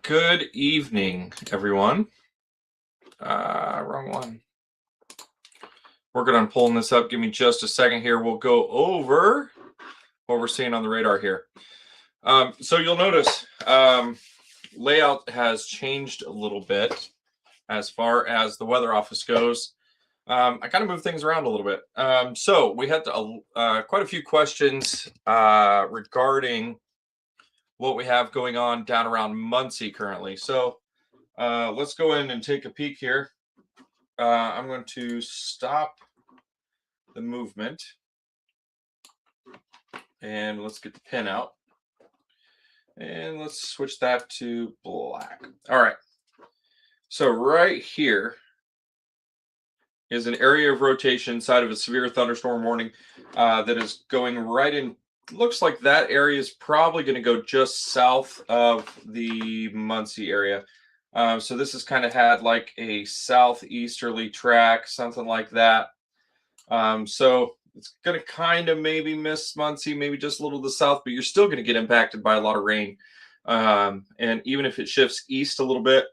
Good evening, everyone. Wrong one. Working on pulling this up. Give me just a second here. We'll go over what we're seeing on the radar here. So you'll notice layout has changed a little bit as far as the weather office goes. I kind of moved things around a little bit. So we had quite a few questions regarding what we have going on down around Muncie currently. So let's go in and take a peek here. I'm going to stop the movement and let's get the pin out. And let's switch that to black. All right. So right here is an area of rotation inside of a severe thunderstorm warning that is going right in. Looks like that area is probably going to go just south of the Muncie area. So this has kind of had like a southeasterly track, something like that. So it's going to kind of maybe miss Muncie, maybe just a little to the south, but you're still going to get impacted by a lot of rain. And even if it shifts east a little bit,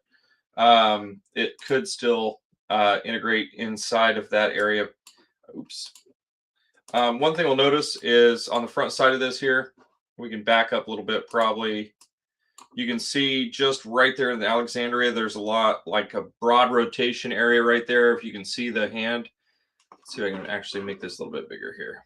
it could still integrate inside of that area. Oops. One thing we'll notice is on the front side of this here, we can back up a little bit probably. You can see just right there in the Alexandria, there's a lot like a broad rotation area right there. If you can see the hand, let's see if I can actually make this a little bit bigger here.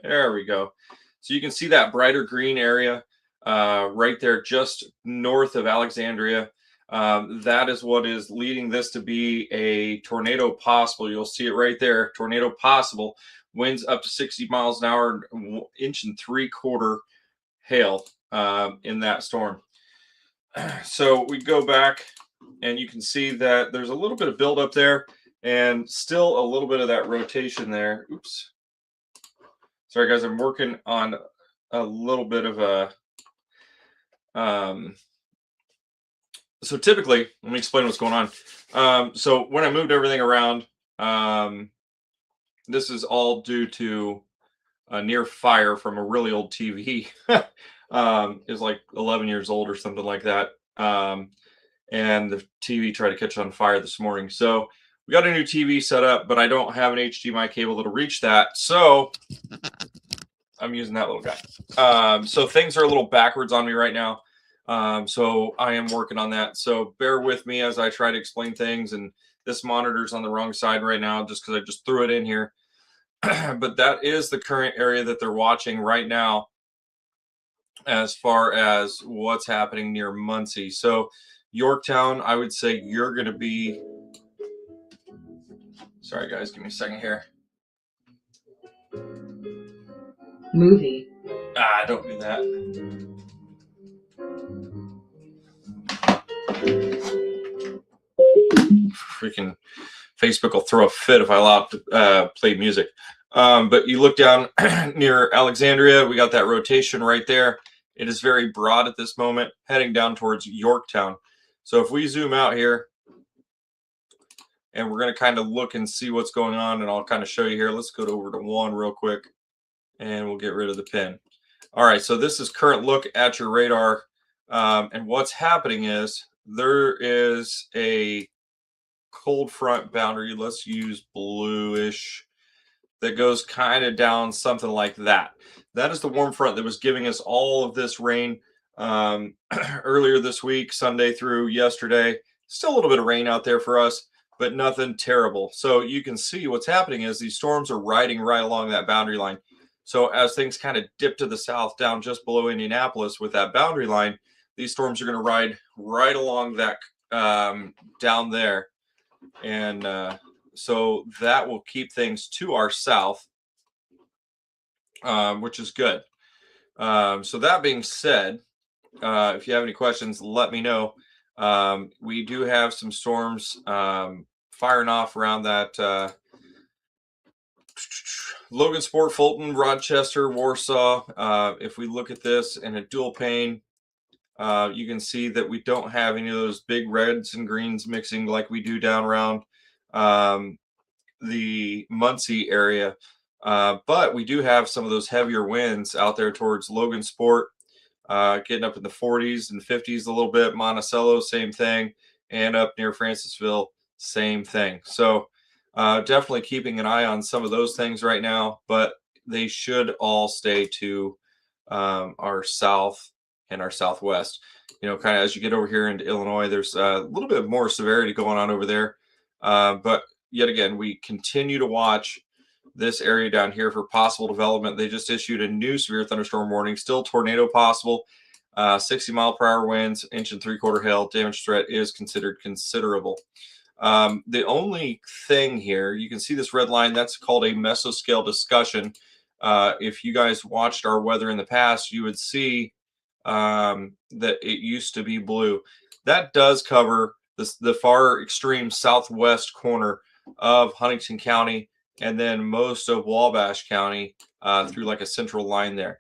There we go. So you can see that brighter green area right there just north of Alexandria. That is what is leading this to be a tornado possible. You'll see it right there, tornado possible. Winds up to 60 miles an hour, 1.75 inches hail in that storm. So we go back and you can see that there's a little bit of buildup there and still a little bit of that rotation there. Oops. Sorry, guys, I'm working on a little bit of a... So typically, let me explain what's going on. So when I moved everything around, this is all due to a near fire from a really old TV. Is like 11 years old or something like that. And the TV tried to catch on fire this morning. So we got a new TV set up, but I don't have an HDMI cable that'll reach that. So I'm using that little guy. So things are a little backwards on me right now. So I am working on that. So bear with me as I try to explain things. And this monitor's on the wrong side right now just because I just threw it in here. But that is the current area that they're watching right now as far as what's happening near Muncie. So Yorktown, I would say you're going to be... Sorry, guys, give me a second here. Movie. Don't do that. Freaking Facebook will throw a fit if I allow it to play music. But you look down near Alexandria, we got that rotation right there. It is very broad at this moment, heading down towards Yorktown. So if we zoom out here, and we're going to kind of look and see what's going on, and I'll kind of show you here. Let's go over to 1 real quick, and we'll get rid of the pin. All right, so this is current look at your radar. And what's happening is there is a cold front boundary. Let's use bluish that goes kind of down something like that. That is the warm front that was giving us all of this rain earlier this week, Sunday through yesterday. Still a little bit of rain out there for us, but nothing terrible. So you can see what's happening is these storms are riding right along that boundary line. So as things kind of dip to the south down just below Indianapolis with that boundary line, these storms are going to ride right along that down there. And so that will keep things to our south, which is good. So that being said, if you have any questions, let me know. We do have some storms firing off around that Logansport, Fulton, Rochester, Warsaw. If we look at this in a dual pane, you can see that we don't have any of those big reds and greens mixing like we do down around the Muncie area. But we do have some of those heavier winds out there towards Logansport, getting up in the 40s and 50s a little bit. Monticello, same thing, and up near Francisville, same thing. So definitely keeping an eye on some of those things right now, but they should all stay to our south and our southwest. You know, kind of as you get over here into Illinois, there's a little bit more severity going on over there. But yet again, we continue to watch this area down here for possible development. They just issued a new severe thunderstorm warning, still tornado possible, 60-mile-per-hour winds, 1.75-inch hail. Damage threat is considered considerable. The only thing here, you can see this red line, that's called a mesoscale discussion. If you guys watched our weather in the past, you would see that it used to be blue. That does cover the far extreme southwest corner of Huntington County and then most of Wabash County through like a central line there.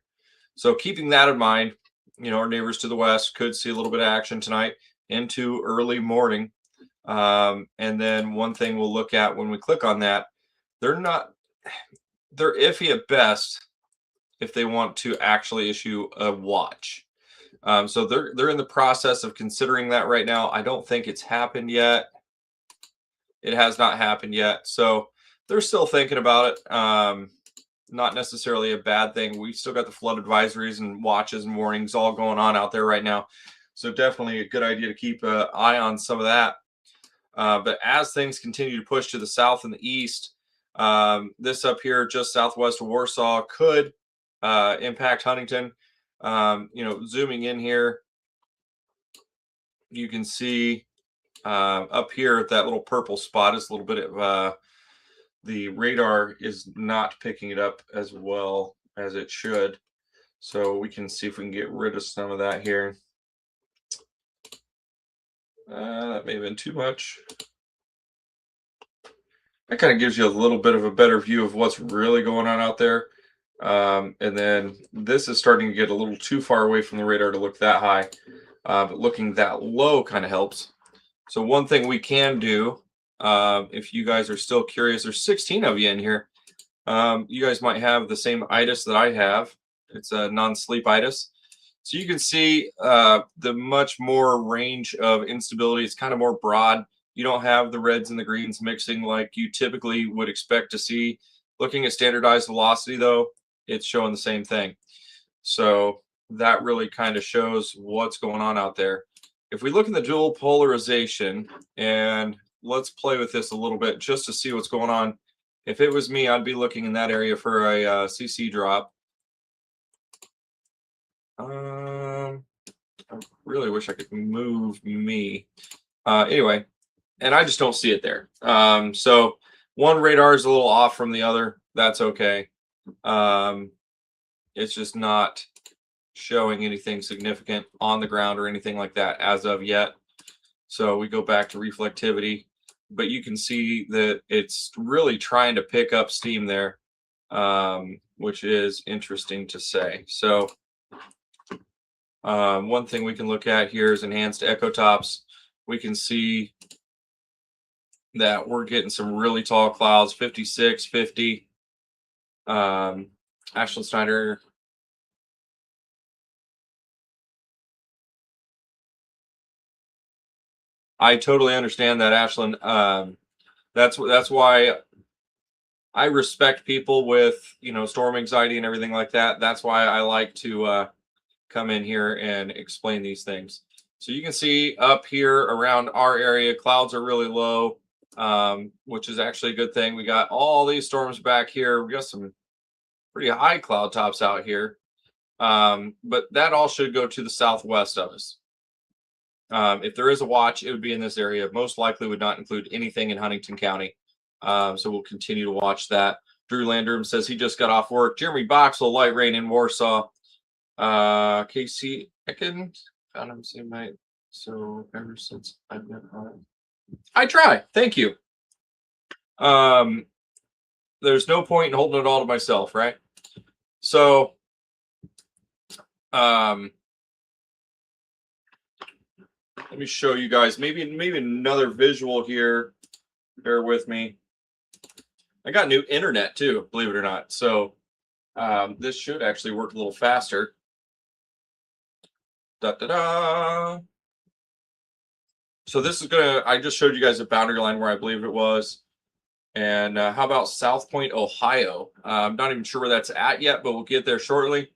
So keeping that in mind, you know, our neighbors to the west could see a little bit of action tonight into early morning. And then one thing we'll look at when we click on that, they're iffy at best if they want to actually issue a watch. So they're in the process of considering that right now. I don't think it's happened yet. It has not happened yet. So they're still thinking about it. Not necessarily a bad thing. We still got the flood advisories and watches and warnings all going on out there right now. So definitely a good idea to keep an eye on some of that. But as things continue to push to the south and the east, this up here just southwest of Warsaw could impact Huntington. You know, zooming in here, you can see up here that little purple spot is a little bit of the radar is not picking it up as well as it should. So we can see if we can get rid of some of that here. That may have been too much. That kind of gives you a little bit of a better view of what's really going on out there. And then this is starting to get a little too far away from the radar to look that high. But looking that low kind of helps. So one thing we can do, if you guys are still curious, there's 16 of you in here. You guys might have the same itis that I have. It's a non-sleep itis. So you can see the much more range of instability. It's kind of more broad. You don't have the reds and the greens mixing like you typically would expect to see. Looking at standardized velocity, though, it's showing the same thing. So that really kind of shows what's going on out there. If we look at the dual polarization, and let's play with this a little bit just to see what's going on. If it was me, I'd be looking in that area for a CC drop. I really wish I could move me. Anyway, and I just don't see it there. So one radar is a little off from the other. That's okay. It's just not showing anything significant on the ground or anything like that as of yet. So we go back to reflectivity, but you can see that it's really trying to pick up steam there, which is interesting to say. So one thing we can look at here is enhanced echo tops. We can see that we're getting some really tall clouds, 56, 50. Ashland Snyder. I totally understand that, Ashland. That's why I respect people with, you know, storm anxiety and everything like that. That's why I like to come in here and explain these things. So you can see up here around our area, clouds are really low, which is actually a good thing. We got all these storms back here. We got some pretty high cloud tops out here, but that all should go to the southwest of us. If there is a watch, it would be in this area. Most likely would not include anything in Huntington County. So we'll continue to watch that. Drew Landrum says he just got off work. Jeremy Boxell, light rain in Warsaw. Casey Ecken, found him same night. So ever since I've been on, I try. Thank you. There's no point in holding it all to myself, right? So, let me show you guys maybe another visual here. Bear with me. I got new internet too, believe it or not. So this should actually work a little faster. Da da da. So this is gonna. I just showed you guys a boundary line where I believe it was. And how about South Point, Ohio? I'm not even sure where that's at yet, but we'll get there shortly.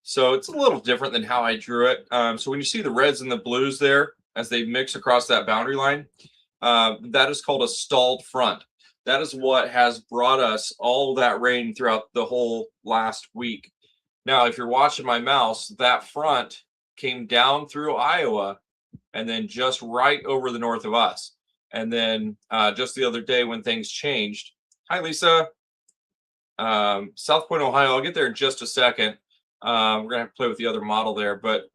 So it's a little different than how I drew it. So when you see the reds and the blues there as they mix across that boundary line, that is called a stalled front. That is what has brought us all that rain throughout the whole last week. Now, if you're watching my mouse, that front came down through Iowa and then just right over the north of us. And then just the other day when things changed. Hi, Lisa. South Point, Ohio. I'll get there in just a second. We're gonna have to play with the other model there, but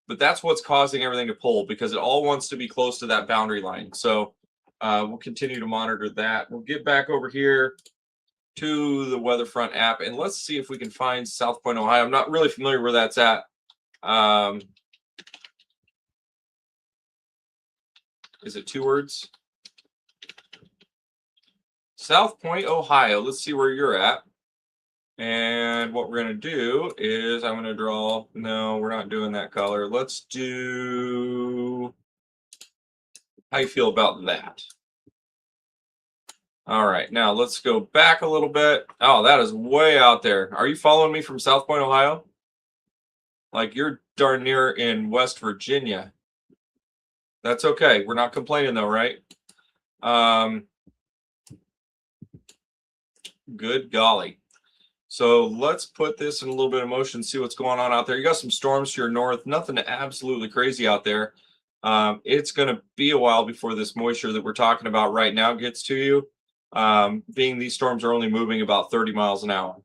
that's what's causing everything to pull because it all wants to be close to that boundary line. So we'll continue to monitor that. We'll get back over here to the Weatherfront app and let's see if we can find South Point, Ohio. I'm not really familiar where that's at. Is it 2 words? South Point, Ohio. Let's see where you're at. And what we're going to do is I'm going to draw. No, we're not doing that color. Let's do. How you feel about that? All right. Now let's go back a little bit. Oh, that is way out there. Are you following me from South Point, Ohio? Like you're darn near in West Virginia. That's okay. We're not complaining though, right? Good golly. So let's put this in a little bit of motion, see what's going on out there. You got some storms to your north, nothing absolutely crazy out there. It's going to be a while before this moisture that we're talking about right now gets to you, being these storms are only moving about 30 miles an hour.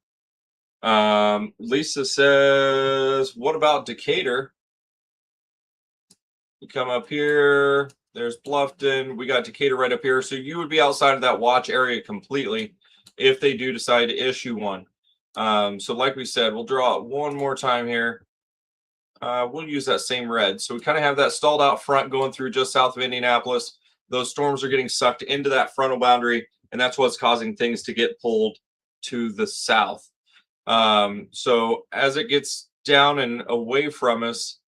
Lisa says, what about Decatur? You come up here, there's Bluffton, we got Decatur right up here. So you would be outside of that watch area completely if they do decide to issue one. So like we said, we'll draw it one more time here. We'll use that same red. So we kind of have that stalled out front going through just south of Indianapolis. Those storms are getting sucked into that frontal boundary, and that's what's causing things to get pulled to the south. So as it gets down and away from us,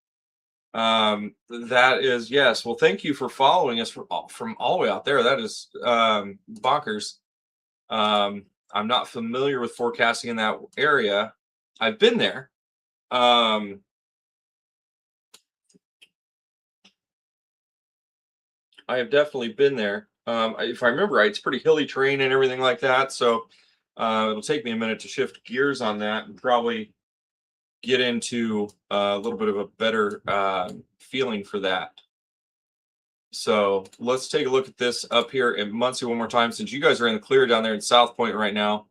that is, yes. Well, thank you for following us from all the way out there. That is bonkers. I'm not familiar with forecasting in that area. I've been there. I have definitely been there. If I remember right, it's pretty hilly terrain and everything like that. So it'll take me a minute to shift gears on that and probably get into a little bit of a better feeling for that. So let's take a look at this up here in Muncie one more time. Since you guys are in the clear down there in South Point right now,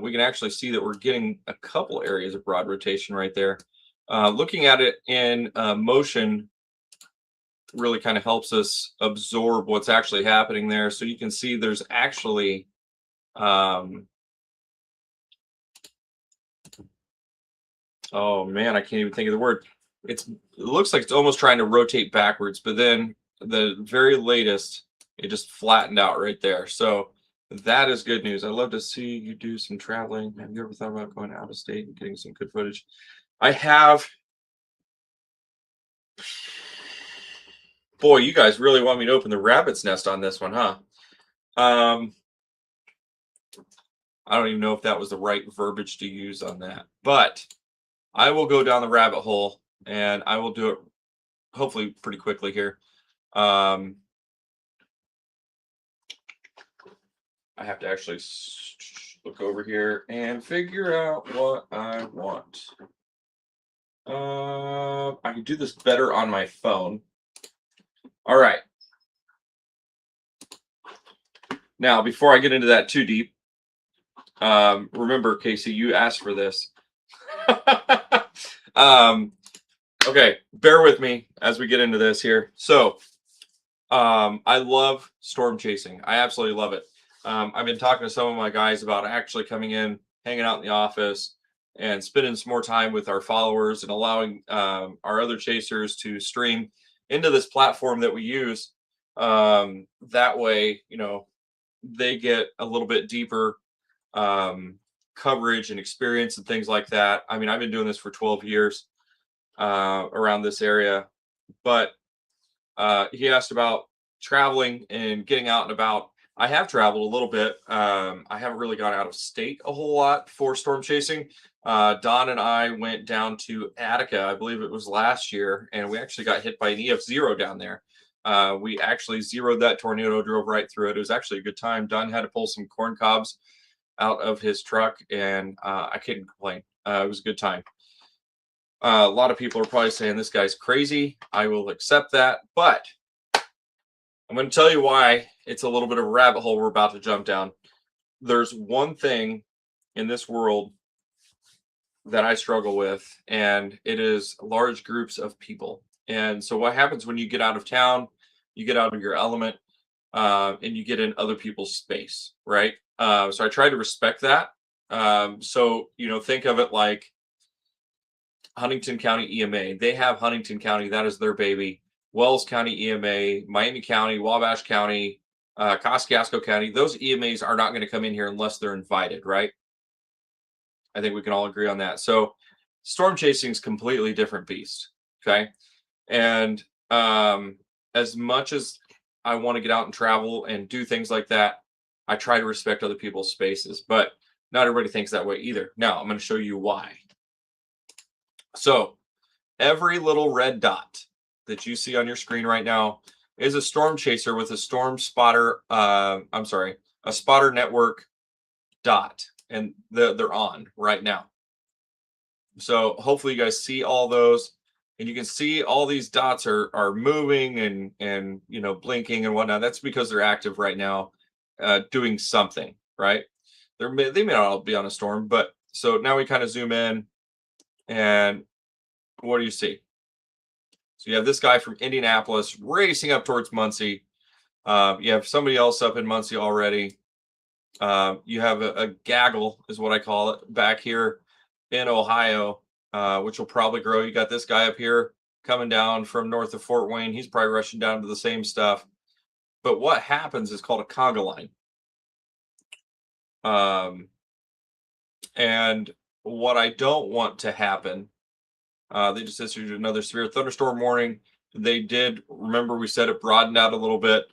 we can actually see that we're getting a couple areas of broad rotation right there. Looking at it in motion really kind of helps us absorb what's actually happening there. So you can see there's actually oh man, I can't even think of the word. It looks like it's almost trying to rotate backwards, but then the very latest, it just flattened out right there. So that is good news. I'd love to see you do some traveling. Have you ever thought about going out of state and getting some good footage? I have. Boy, you guys really want me to open the rabbit's nest on this one, huh? I don't even know if that was the right verbiage to use on that, but I will go down the rabbit hole and I will do it hopefully pretty quickly here. I have to actually look over here and figure out what I want. I can do this better on my phone. All right. Now, before I get into that too deep, remember, Casey, you asked for this. Okay, bear with me as we get into this here. So, I love storm chasing. I absolutely love it. I've been talking to some of my guys about actually coming in, hanging out in the office, and spending some more time with our followers and allowing our other chasers to stream into this platform that we use. That way, you know, they get a little bit deeper coverage and experience and things like that. I mean, I've been doing this for 12 years. around this area. But he asked about traveling and getting out and about. I have traveled a little bit. I haven't really gone out of state a whole lot for storm chasing. Don and I went down to Attica, I believe it was last year, and we actually got hit by an EF0 down there. We actually zeroed that tornado, drove right through it. It was actually a good time. Don had to pull some corn cobs out of his truck, and I couldn't complain. It was a good time. A lot of people are probably saying this guy's crazy. I will accept that, but I'm going to tell you why it's a little bit of a rabbit hole we're about to jump down. There's one thing in this world that I struggle with, and it is large groups of people. And so what happens when you get out of town, you get out of your element, and you get in other people's space, right? So I try to respect that. So, think of it like Huntington County EMA. They have Huntington County, that is their baby. Wells County EMA, Miami County, Wabash County, Kosciuszko County. Those EMAs are not going to come in here unless they're invited, right? I think we can all agree on that. So storm chasing is completely different beast. Okay. And as much as I want to get out and travel and do things like that, I try to respect other people's spaces, but not everybody thinks that way either. Now I'm going to show you why. So every little red dot that you see on your screen right now is a storm chaser with a storm spotter. A spotter network dot, and they're on right now. So hopefully you guys see all those, and you can see all these dots are moving and blinking and whatnot. That's because they're active right now, doing something, right? They may not all be on a storm, but so now we kind of zoom in, and what do you see? So you have this guy from Indianapolis racing up towards Muncie. You have somebody else up in Muncie already. You have a gaggle, is what I call it, back here in Ohio, which will probably grow. You got this guy up here coming down from north of Fort Wayne. He's probably rushing down to the same stuff. But what happens is called a conga line. And what I don't want to happen, they just issued another severe thunderstorm warning. They did, remember we said it broadened out a little bit.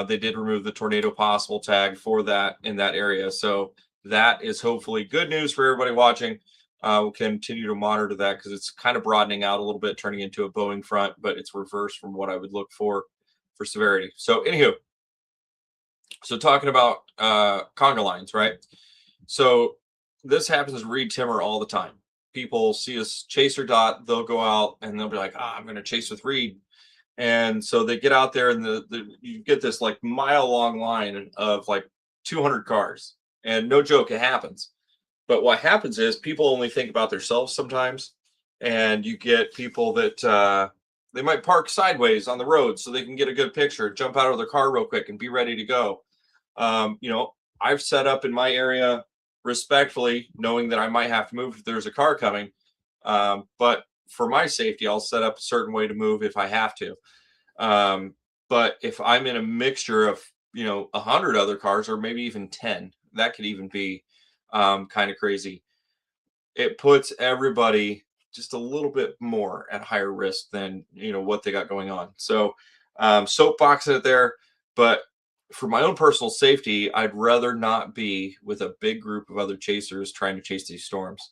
They did remove the tornado possible tag for that in that area. So that is hopefully good news for everybody watching. We'll continue to monitor that because it's kind of broadening out a little bit, turning into a Boeing front, but it's reversed from what I would look for severity. So anywho, so talking about conga lines, right? So this happens to Reed Timmer all the time. People see a chaser dot, they'll go out and they'll be like, I'm going to chase with Reed. And so they get out there and you get this like mile long line of like 200 cars, and no joke, it happens. But what happens is people only think about themselves sometimes, and you get people that they might park sideways on the road so they can get a good picture, jump out of their car real quick and be ready to go. I've set up in my area respectfully, knowing that I might have to move if there's a car coming. But for my safety, I'll set up a certain way to move if I have to. But if I'm in a mixture of, 100 other cars or maybe even 10, that could even be kind of crazy. It puts everybody just a little bit more at higher risk than, what they got going on. So soapboxing it there, but for my own personal safety, I'd rather not be with a big group of other chasers trying to chase these storms.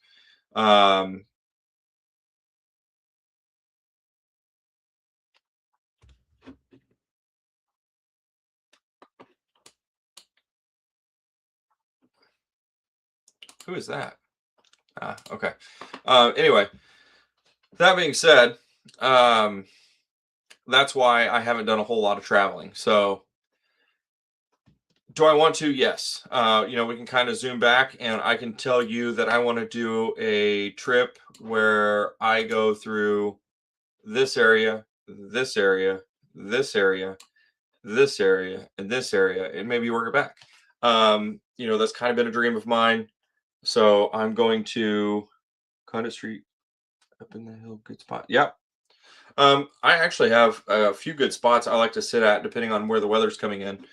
Who is that? Okay. Anyway, that being said, that's why I haven't done a whole lot of traveling. So do I want to? Yes. We can kind of zoom back and I can tell you that I want to do a trip where I go through this area, this area, this area, this area, and this area, and maybe work it back. That's kind of been a dream of mine. So I'm going to Conda Street up in the hill. Good spot. Yeah. I actually have a few good spots I like to sit at depending on where the weather's coming in.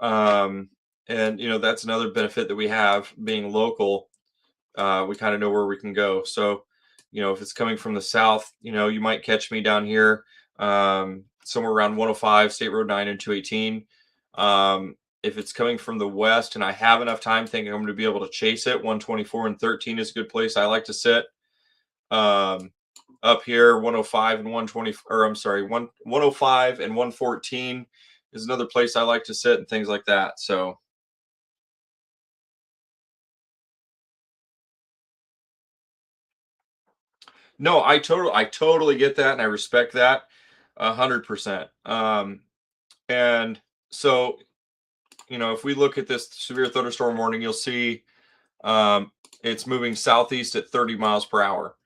And that's another benefit that we have being local. We kind of know where we can go. So if it's coming from the south, you might catch me down here, somewhere around 105 State Road 9 and 218. If it's coming from the west and I have enough time thinking I'm going to be able to chase it, 124 and 13 is a good place I like to sit. Up here, 105 and 120, or I'm sorry, 105 and 114 is another place I like to sit, and things like that. So no, I totally get that, and I respect that 100%. And so, if we look at this severe thunderstorm warning, you'll see it's moving southeast at 30 miles per hour.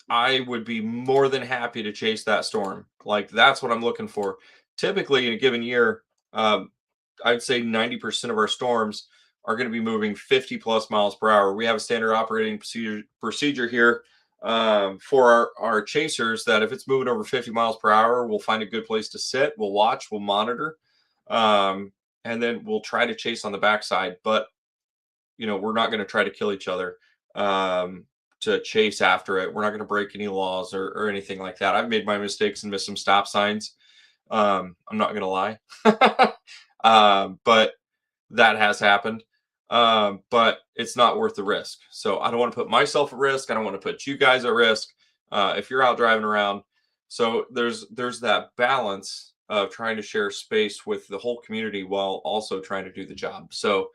I would be more than happy to chase that storm. Like, that's what I'm looking for. Typically, in a given year, I'd say 90% of our storms are going to be moving 50 plus miles per hour. We have a standard operating procedure here for our chasers that if it's moving over 50 miles per hour, we'll find a good place to sit. We'll watch, we'll monitor, and then we'll try to chase on the backside. But, we're not going to try to kill each other to chase after it. We're not going to break any laws or anything like that. I've made my mistakes and missed some stop signs. I'm not going to lie. But that has happened. But it's not worth the risk. So I don't want to put myself at risk. I don't want to put you guys at risk if you're out driving around. So there's that balance of trying to share space with the whole community while also trying to do the job. So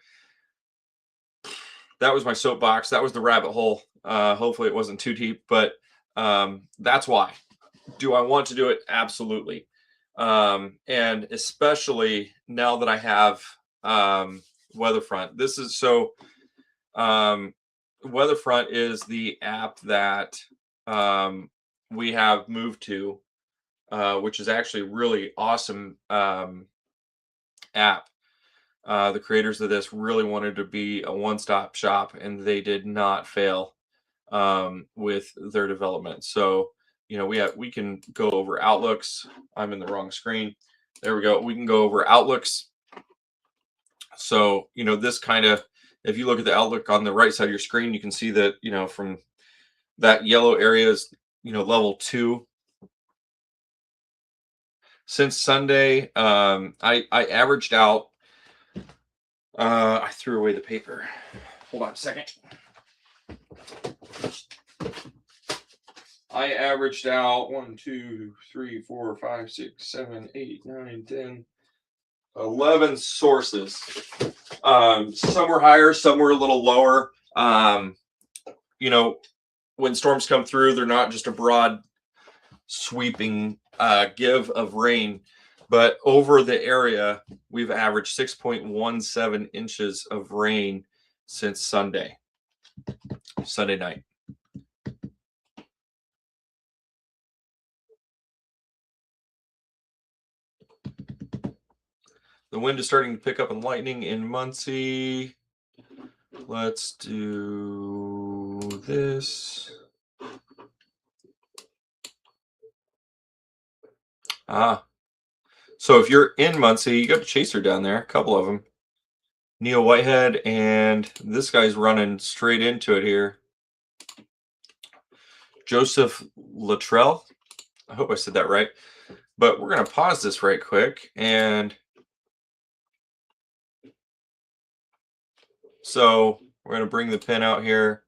that was my soapbox. That was the rabbit hole. Hopefully it wasn't too deep, but that's why. Do I want to do it? Absolutely. And especially now that I have Weatherfront. This is so Weatherfront is the app that we have moved to, which is actually a really awesome app. The creators of this really wanted to be a one-stop shop, and they did not fail with their development. So, we can go over outlooks. I'm in the wrong screen. There we go. We can go over outlooks. So, this kind of, if you look at the outlook on the right side of your screen, you can see that, from that yellow area is, level 2. Since Sunday, I averaged out, I threw away the paper. Hold on a second. I averaged out 1, 2, 3, 4, 5, 6, 7, 8, 9, 10, 11 sources. Some were higher, some were a little lower. When storms come through, they're not just a broad sweeping give of rain, but over the area, we've averaged 6.17 inches of rain since Sunday night. The wind is starting to pick up in lightning in Muncie. Let's do this. So if you're in Muncie, you got a chaser down there, a couple of them. Neil Whitehead, and this guy's running straight into it here. Joseph Luttrell. I hope I said that right. But we're going to pause this right quick. And so we're going to bring the pin out here.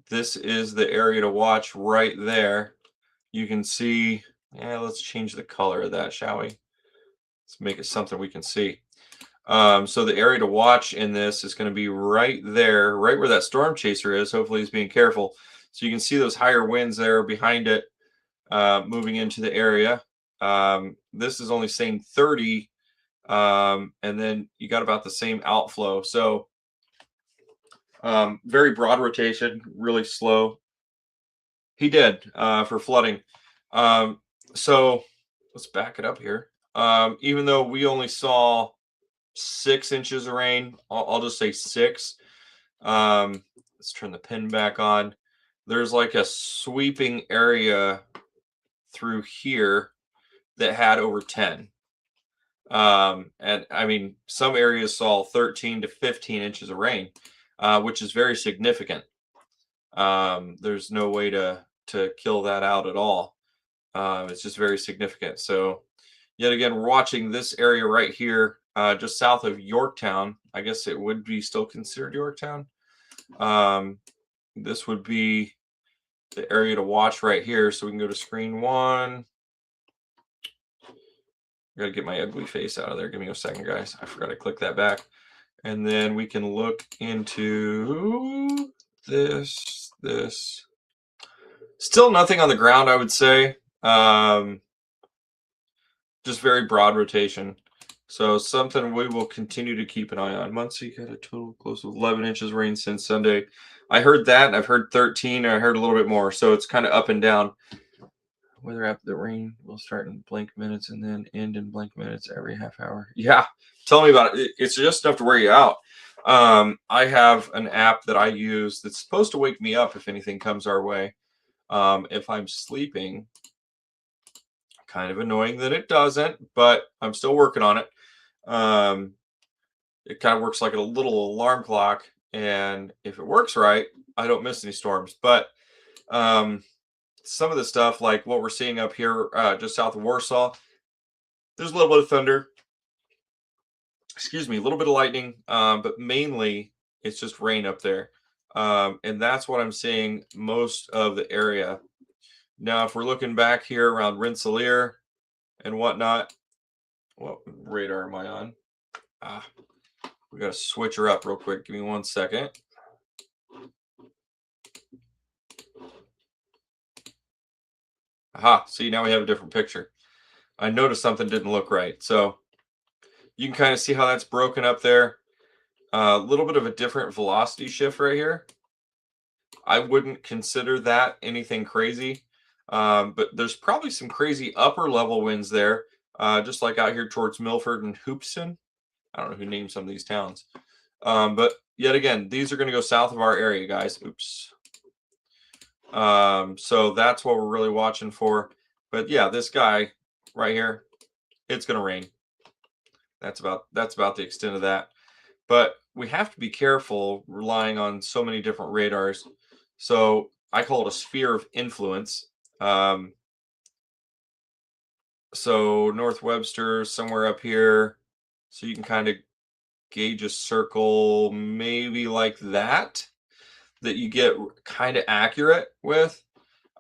This is the area to watch right there. You can see, let's change the color of that, shall we? Let's make it something we can see. So the area to watch in this is going to be right there, right where that storm chaser is. Hopefully he's being careful. So you can see those higher winds there behind it, moving into the area. This is only saying 30, and then you got about the same outflow. So very broad rotation, really slow. He did for flooding. So let's back it up here. Even though we only saw 6 inches of rain, I'll just say 6. Let's turn the pin back on. There's like a sweeping area through here that had over 10. And I mean, some areas saw 13 to 15 inches of rain, which is very significant. There's no way to kill that out at all. It's just very significant. So yet again, we're watching this area right here, just south of Yorktown. I guess it would be still considered Yorktown. This would be the area to watch right here. So we can go to screen 1. I gotta get my ugly face out of there. Give me a second, guys. I forgot to click that back. And then we can look into this. Still nothing on the ground, I would say. Just very broad rotation. So something we will continue to keep an eye on. Muncie got a total close to 11 inches rain since Sunday. I heard that, and I've heard 13, and I heard a little bit more. So it's kind of up and down. Weather app, the rain will start in blank minutes and then end in blank minutes every half hour. Yeah, tell me about it. It's just enough to wear you out. I have an app that I use that's supposed to wake me up if anything comes our way. If I'm sleeping, kind of annoying that it doesn't, but I'm still working on it. It kind of works like a little alarm clock, and if it works right, I don't miss any storms. But some of the stuff, like what we're seeing up here just south of Warsaw, there's a little bit of thunder. Excuse me, a little bit of lightning, but mainly it's just rain up there. And that's what I'm seeing most of the area. Now, if we're looking back here around Rensselaer and whatnot, what radar am I on? We got to switch her up real quick. Give me 1 second. Aha, see, now we have a different picture. I noticed something didn't look right. So you can kind of see how that's broken up there. A little bit of a different velocity shift right here. I wouldn't consider that anything crazy. But there's probably some crazy upper level winds there, just like out here towards Milford and Hoopeston. I don't know who named some of these towns. But yet again, these are going to go south of our area, guys. Oops. So that's what we're really watching for. But yeah, this guy right here, it's going to rain. That's about the extent of that. But we have to be careful relying on so many different radars. So I call it a sphere of influence. So North Webster, somewhere up here. So you can kind of gauge a circle maybe like that you get kind of accurate with.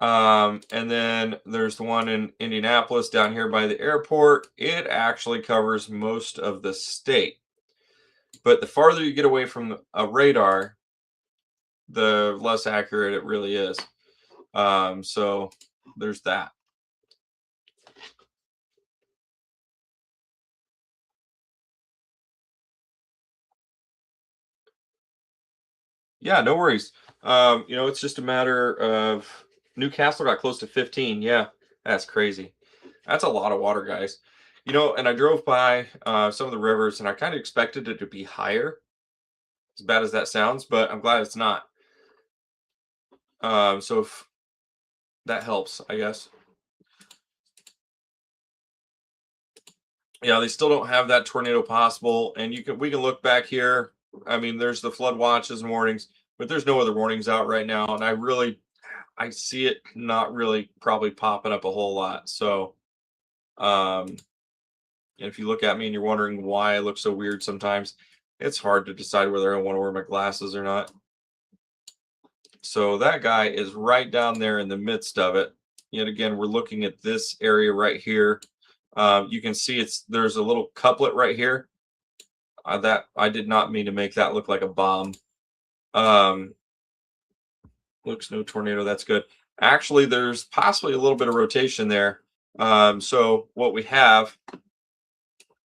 And then there's the one in Indianapolis down here by the airport. It actually covers most of the state. But the farther you get away from a radar, the less accurate it really is. So there's that. Yeah, no worries. It's just a matter of Newcastle got close to 15. Yeah, that's crazy. That's a lot of water, guys. And I drove by some of the rivers, and I kind of expected it to be higher, as bad as that sounds, but I'm glad it's not. So if that helps, I guess. Yeah, they still don't have that tornado possible, and we can look back here. I mean, there's the flood watches and warnings, but there's no other warnings out right now, and I see it not really probably popping up a whole lot. So, if you look at me and you're wondering why I look so weird sometimes, it's hard to decide whether I want to wear my glasses or not. So that guy is right down there in the midst of it. Yet again, we're looking at this area right here. You can see there's a little couplet right here. That I did not mean to make that look like a bomb. Looks no tornado. That's good. Actually, there's possibly a little bit of rotation there. So what we have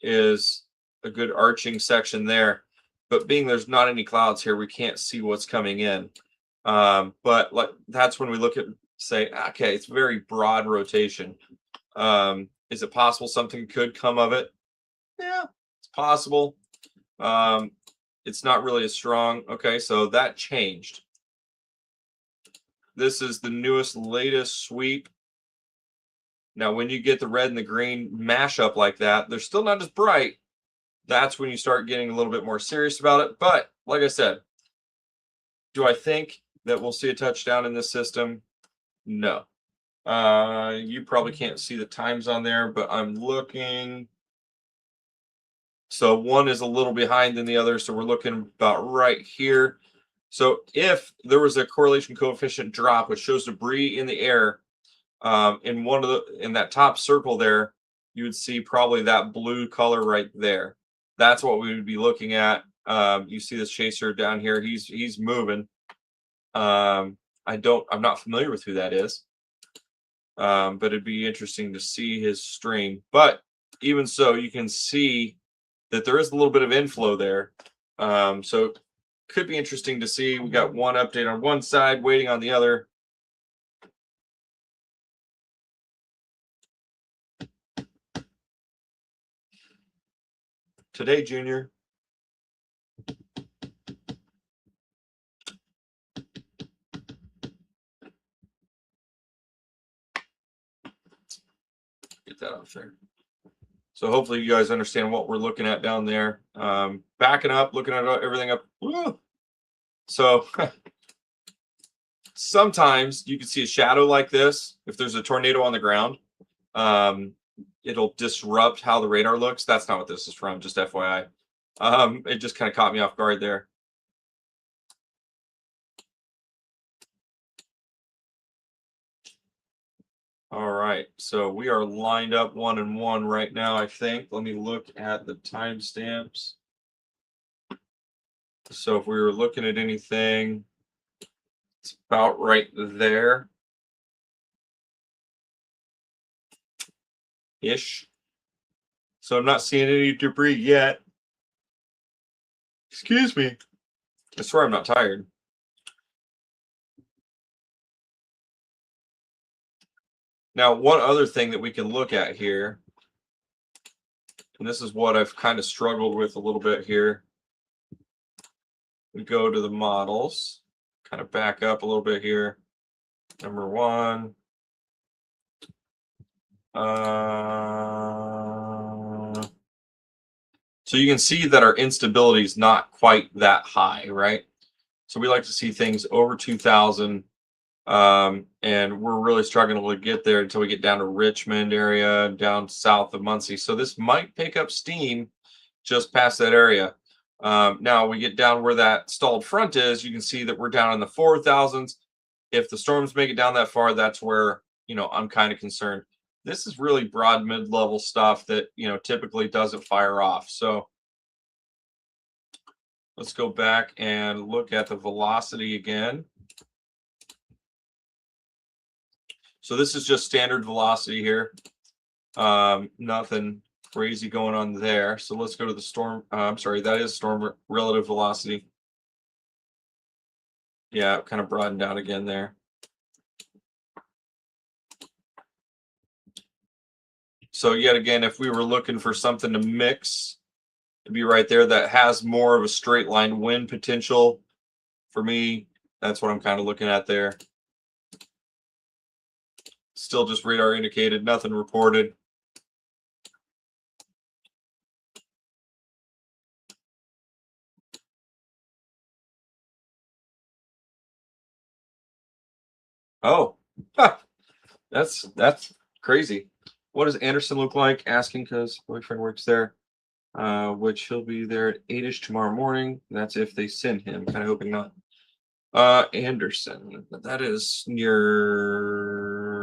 is a good arching section there. But being there's not any clouds here, we can't see what's coming in. But that's when we look at say, okay, it's very broad rotation. Is it possible something could come of it? Yeah, it's possible. It's not really as strong. Okay, so that changed. This is the latest sweep. Now, when you get the red and the green mashup like that, they're still not as bright. That's when you start getting a little bit more serious about it. But like I said, do I think that we'll see a touchdown in this system? No. You probably can't see the times on there, but I'm looking. So one is a little behind than the other, so we're looking about right here. So if there was a correlation coefficient drop, which shows debris in the air, in that top circle there, you would see probably that blue color right there. That's what we would be looking at. You see this chaser down here; he's moving. I'm not familiar with who that is, but it'd be interesting to see his stream. But even so, you can see that there is a little bit of inflow there. So could be interesting to see. We got one update on one side, waiting on the other. Today, Junior. Get that off there. So hopefully you guys understand what we're looking at down there. Backing up, looking at everything up. Woo! So sometimes you can see a shadow like this. If there's a tornado on the ground, it'll disrupt how the radar looks. That's not what this is from, just FYI. It just kind of caught me off guard there. All right, so we are lined up 1 and 1 right now, I think. Let me look at the timestamps. So if we were looking at anything, it's about right there. Ish. So I'm not seeing any debris yet. Excuse me. I swear I'm not tired. Now, one other thing that we can look at here, and this is what I've kind of struggled with a little bit here. We go to the models, kind of back up a little bit here. Number 1. So you can see that our instability is not quite that high, right? So we like to see things over 2,000. And we're really struggling to get there until we get down to Richmond area, down south of Muncie. So this might pick up steam just past that area. Now we get down where that stalled front is, you can see that we're down in the 4,000s. If the storms make it down that far, that's where, I'm kind of concerned. This is really broad mid-level stuff that, typically doesn't fire off. So let's go back and look at the velocity again. So this is just standard velocity here. Nothing crazy going on there. So let's go to the storm. I'm sorry, that is storm relative velocity. Yeah, kind of broadened out again there. So yet again, if we were looking for something to mix, it'd be right there. That has more of a straight line wind potential. For me, that's what I'm kind of looking at there. Still just radar indicated, nothing reported. Oh, that's crazy. What does Anderson look like? Asking because boyfriend works there, which he'll be there at 8-ish tomorrow morning. That's if they send him. Kind of hoping not. Anderson, that is near.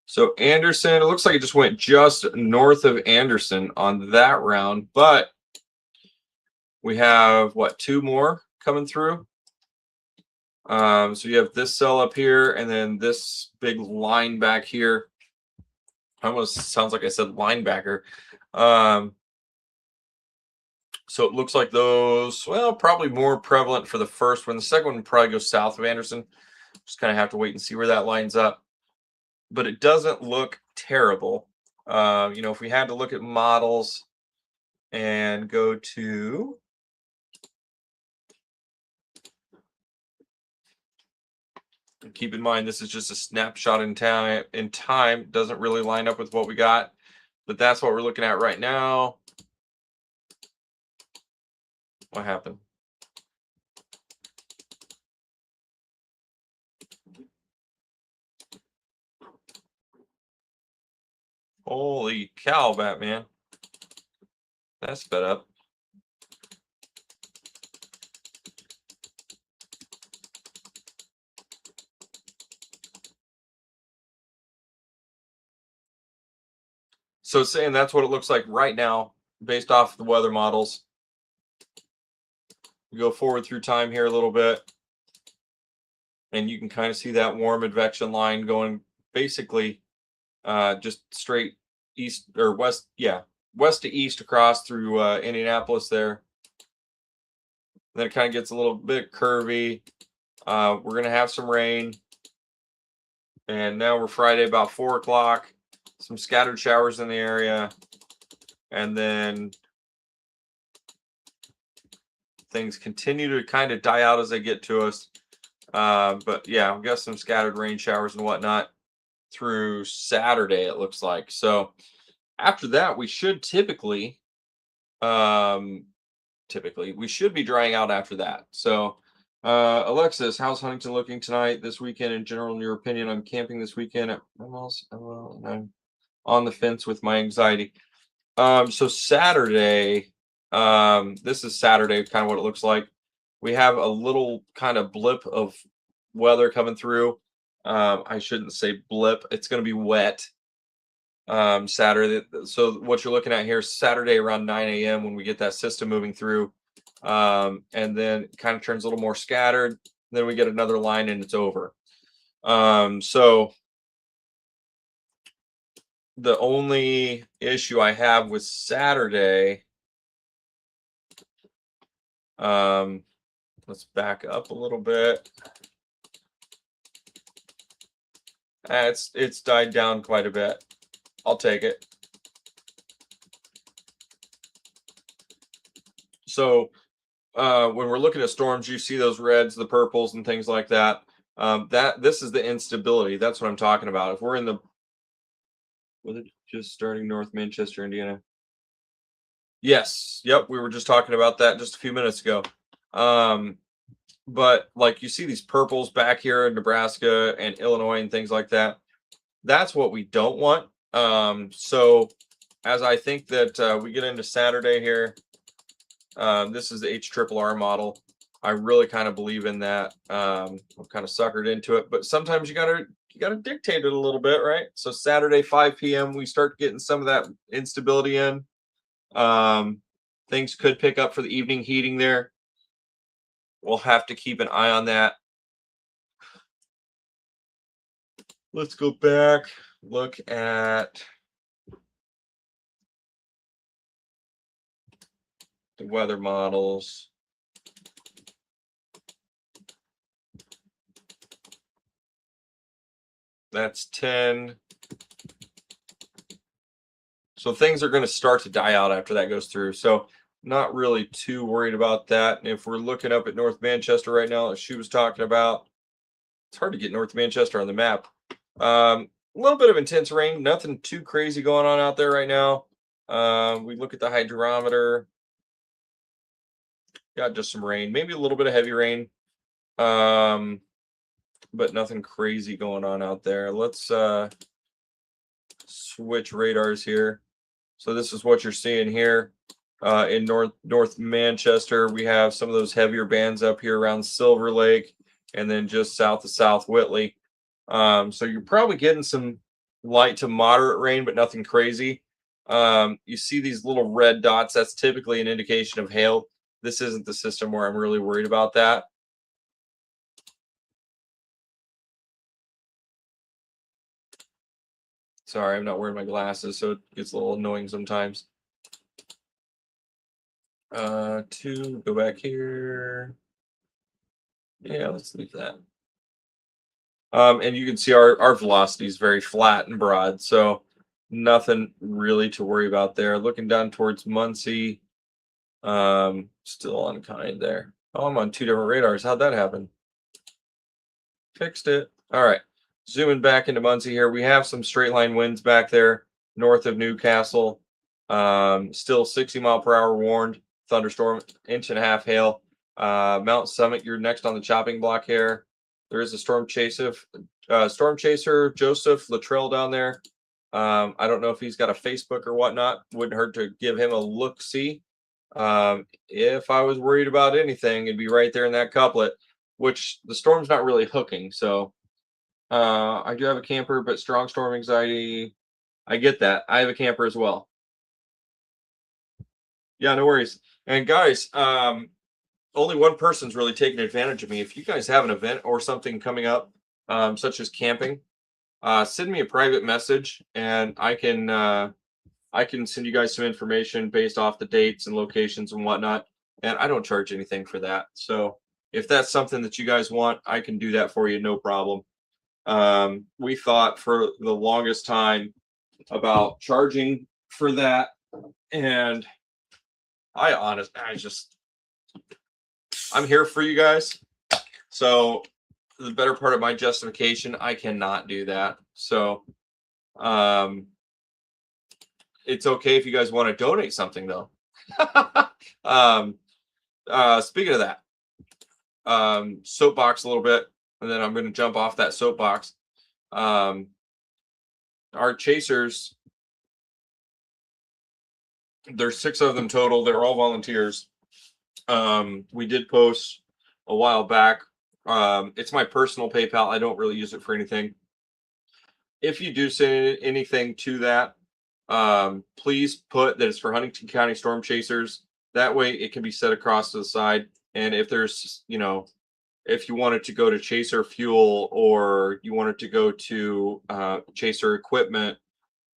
So Anderson, it looks like it just went just north of Anderson on that round, but we have what, 2 more coming through. So you have this cell up here, and then this big line back here. Almost sounds like I said linebacker. So it looks like those, well, probably more prevalent for the first one. The second one probably goes south of Anderson. Just kind of have to wait and see where that lines up. But it doesn't look terrible. If we had to look at models and go to keep in mind, this is just a snapshot in time. Doesn't really line up with what we got, but that's what we're looking at right now. What happened? Holy cow, Batman. That's sped up. So it's saying that's what it looks like right now, based off the weather models. We go forward through time here a little bit, and you can kind of see that warm advection line going basically just straight east or west, west to east across through Indianapolis there. Then it kind of gets a little bit curvy. We're going to have some rain. And now we're Friday about 4 o'clock. Some scattered showers in the area. And then things continue to kind of die out as they get to us. But yeah, we've got some scattered rain showers and whatnot through Saturday, it looks like. So after that, we should typically we should be drying out after that. So Alexis, how's Huntington looking tonight, this weekend in general, in your opinion? I'm camping this weekend at Reynolds, and I'm on the fence with my anxiety. So Saturday, this is Saturday, kind of what it looks like. We have a little kind of blip of weather coming through. I shouldn't say blip. It's going to be wet Saturday. So what you're looking at here is Saturday around 9 a.m. when we get that system moving through. And then it kind of turns a little more scattered. Then we get another line and it's over. So the only issue I have with Saturday, let's back up a little bit. It's died down quite a bit. I'll take it. So when we're looking at storms, you see those reds, the purples, and things like that. This is the instability. That's what I'm talking about. If we're in the, was it just starting North Manchester, Indiana? Yes. Yep. We were just talking about that just a few minutes ago. But like you see these purples back here in Nebraska and Illinois and things like that. That's what we don't want. So as I think that we get into Saturday here, this is the HRRR model. I really kind of believe in that. I'm kind of suckered into it, but sometimes you gotta dictate it a little bit, right? So Saturday 5 p.m. we start getting some of that instability in. Things could pick up for the evening heating there. We'll have to keep an eye on that. Let's go back, look at the weather models. That's 10. So things are going to start to die out after that goes through. So not really too worried about that. And if we're looking up at North Manchester right now, as she was talking about, it's hard to get North Manchester on the map. A little bit of intense rain, nothing too crazy going on out there right now. We look at the hydrometer. Got just some rain, maybe a little bit of heavy rain. But nothing crazy going on out there. Let's switch radars here. So this is what you're seeing here. In North Manchester, we have some of those heavier bands up here around Silver Lake, and then just south of South Whitley. So you're probably getting some light to moderate rain, but nothing crazy. You see these little red dots. That's typically an indication of hail. This isn't the system where I'm really worried about that. Sorry, I'm not wearing my glasses, so it gets a little annoying sometimes. 2, go back here. Yeah, let's leave that. And you can see our velocity is very flat and broad, so nothing really to worry about there. Looking down towards Muncie, still unkind there. Oh, I'm on 2 different radars. How'd that happen? Fixed it. All right. Zooming back into Muncie here, we have some straight line winds back there north of Newcastle. Still 60 mile per hour warned. Thunderstorm, 1.5 inch hail. Mount Summit, you're next on the chopping block here. There is a storm chaser, Joseph Luttrell down there. I don't know if he's got a Facebook or whatnot. Wouldn't hurt to give him a look see. If I was worried about anything, it'd be right there in that couplet, which the storm's not really hooking. So I do have a camper, but strong storm anxiety. I get that. I have a camper as well. Yeah, no worries. And guys, only one person's really taking advantage of me. If you guys have an event or something coming up, such as camping, send me a private message, and I can send you guys some information based off the dates and locations and whatnot. And I don't charge anything for that. So if that's something that you guys want, I can do that for you, no problem. We thought for the longest time about charging for that, and I'm here for you guys. So the better part of my justification, I cannot do that. So it's okay if you guys want to donate something though. Speaking of that, soapbox a little bit, and then I'm going to jump off that soapbox. Our chasers, there's 6 of them total. They're all volunteers. We did post a while back. It's my personal PayPal. I don't really use it for anything. If you do send anything to that, please put that it's for Huntington County Storm Chasers. That way it can be set across to the side. And if there's, if you wanted to go to Chaser Fuel, or you wanted to go to Chaser Equipment,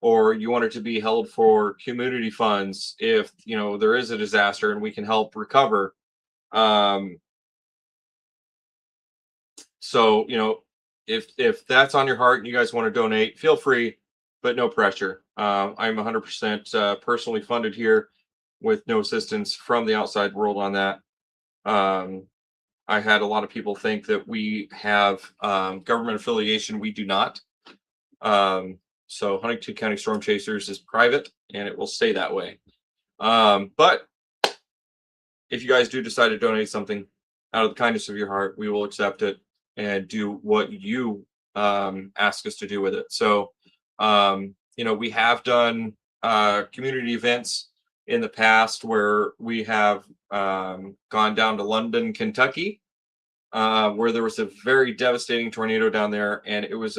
or you want it to be held for community funds, if there is a disaster and we can help recover. So if that's on your heart and you guys want to donate, feel free, but no pressure. I'm 100% personally funded here with no assistance from the outside world on that. I had a lot of people think that we have government affiliation. We do not. So Huntington County Storm Chasers is private, and it will stay that way. But if you guys do decide to donate something out of the kindness of your heart, we will accept it and do what you ask us to do with it. So, we have done community events in the past where we have gone down to London, Kentucky, where there was a very devastating tornado down there, and it was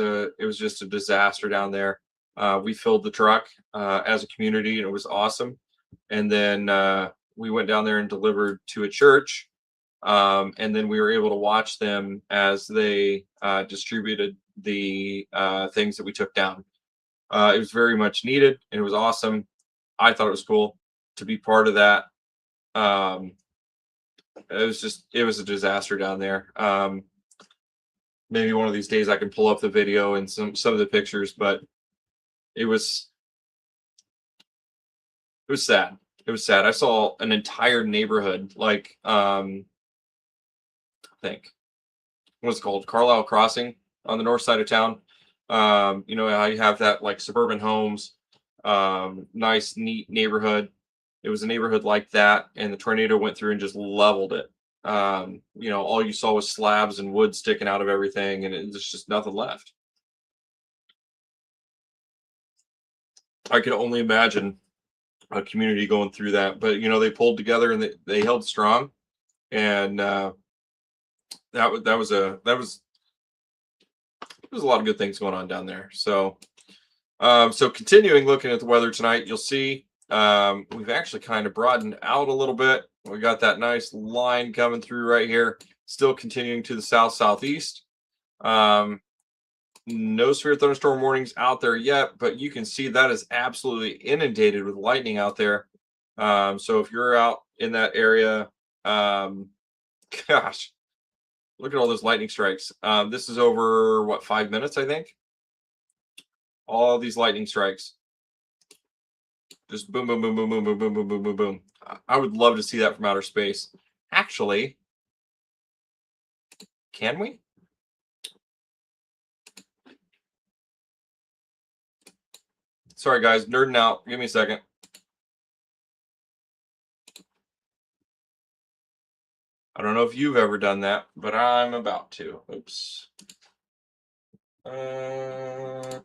just a disaster down there. We filled the truck as a community, and it was awesome. And then we went down there and delivered to a church, and then we were able to watch them as they distributed the things that we took down. It was very much needed, and it was awesome. I thought it was cool to be part of that. It was a disaster down there. Maybe one of these days I can pull up the video and some of the pictures, but it was sad. It was sad. I saw an entire neighborhood, like I think what's it called, Carlisle Crossing, on the north side of town. How you have that like suburban homes, nice, neat neighborhood. It was a neighborhood like that, and the tornado went through and just leveled it. All you saw was slabs and wood sticking out of everything, and there's just nothing left. I could only imagine a community going through that, but they pulled together and they held strong, and there was a lot of good things going on down there. So continuing looking at the weather tonight, you'll see we've actually kind of broadened out a little bit. We got that nice line coming through right here, still continuing to the south southeast. No severe thunderstorm warnings out there yet, but you can see that is absolutely inundated with lightning out there. So if you're out in that area, gosh, look at all those lightning strikes. This is over 5 minutes, I think. All these lightning strikes. Just boom, boom, boom, boom, boom, boom, boom, boom, boom, boom, boom. I would love to see that from outer space. Actually, can we? Sorry, guys, nerding out. Give me a second. I don't know if you've ever done that, but I'm about to. Oops. Da-da.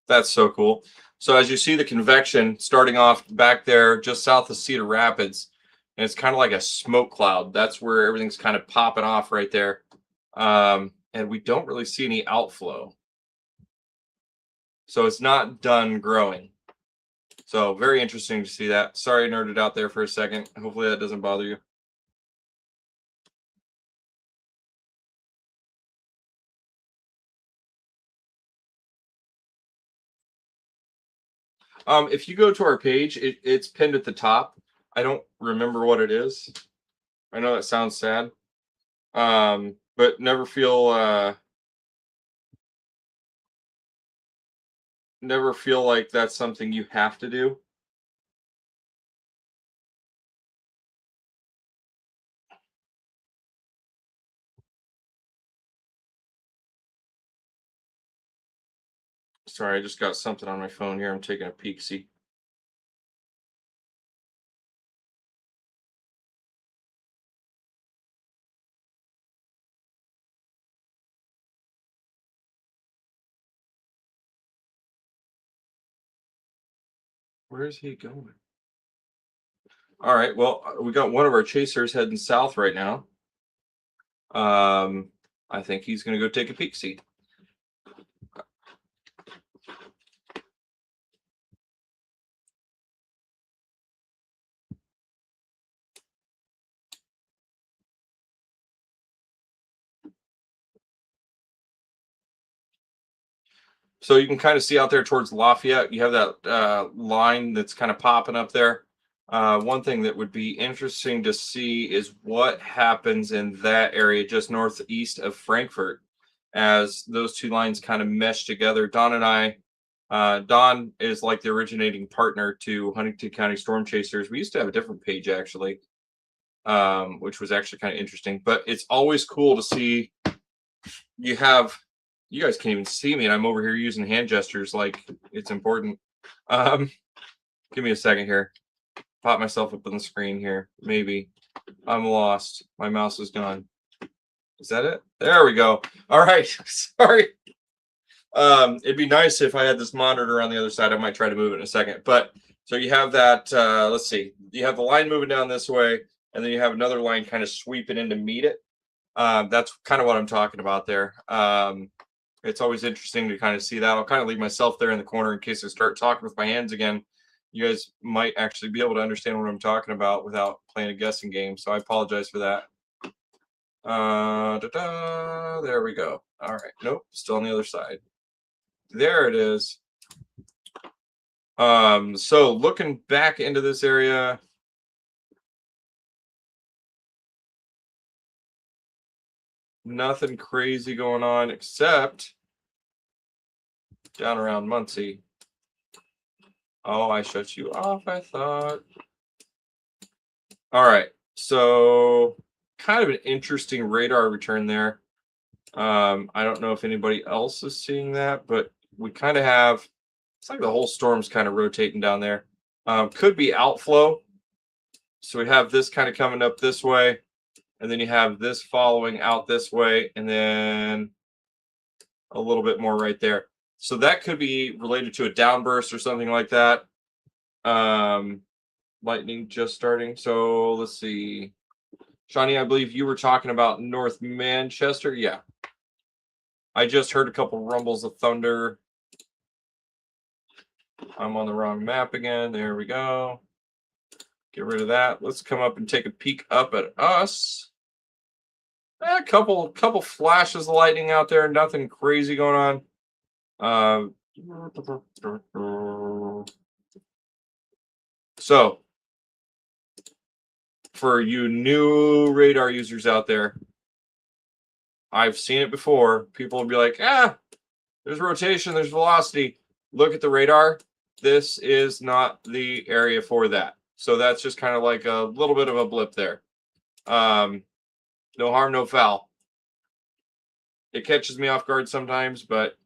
That's so cool. So as you see the convection starting off back there just south of Cedar Rapids, and it's kind of like a smoke cloud. That's where everything's kind of popping off right there. And we don't really see any outflow. So it's not done growing. So very interesting to see that. Sorry I nerded out there for a second. Hopefully that doesn't bother you. If you go to our page, it's pinned at the top. I don't remember what it is. I know that sounds sad. But never feel like that's something you have to do. Sorry, I just got something on my phone here. I'm taking a peek. See. Where is he going? All right. Well, we got one of our chasers heading south right now. I think he's going to go take a peek. See. So you can kind of see out there towards Lafayette, you have that line that's kind of popping up there. One thing that would be interesting to see is what happens in that area just northeast of Frankfort as those two lines kind of mesh together. Don and I, Don is like the originating partner to Huntington County Storm Chasers. We used to have a different page actually, which was actually kind of interesting, but it's always cool to see you guys can't even see me and I'm over here using hand gestures like it's important. Give me a second here. Pop myself up on the screen here. Maybe. I'm lost. My mouse is gone. Is that it? There we go. All right. Sorry. It'd be nice if I had this monitor on the other side. I might try to move it in a second. But so you have that, let's see. You have the line moving down this way, and then you have another line kind of sweeping in to meet it. That's kind of what I'm talking about there. It's always interesting to kind of see that. I'll kind of leave myself there in the corner in case I start talking with my hands again. You guys might actually be able to understand what I'm talking about without playing a guessing game. So I apologize for that. There we go. All right. Nope. Still on the other side. There it is. So looking back into this area, nothing crazy going on except down around Muncie. Oh, I shut you off, I thought. All right. So kind of an interesting radar return there. I don't know if anybody else is seeing that, but we kind of have, it's like the whole storm's kind of rotating down there. Could be outflow. So we have this kind of coming up this way, and then you have this following out this way, and then a little bit more right there. So that could be related to a downburst or something like that. Lightning just starting. So let's see. Shawnee, I believe you were talking about North Manchester. Yeah. I just heard a couple rumbles of thunder. I'm on the wrong map again. There we go. Get rid of that. Let's come up and take a peek up at us. A couple flashes of lightning out there. Nothing crazy going on. So for you new radar users out there, I've seen it before. People will be like, there's rotation, there's velocity. Look at the radar. This is not the area for that. So that's just kind of like a little bit of a blip there. No harm, no foul. It catches me off guard sometimes, but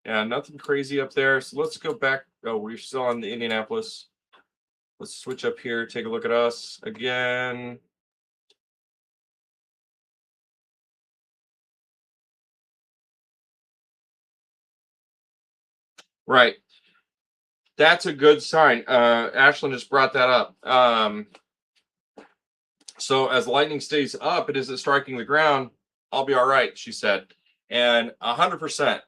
yeah, nothing crazy up there. So let's go back. Oh, we're still on the Indianapolis. Let's switch up here, take a look at us again. Right. That's a good sign. Ashlyn just brought that up. So as lightning stays up, it isn't striking the ground. I'll be all right, she said. And 100%.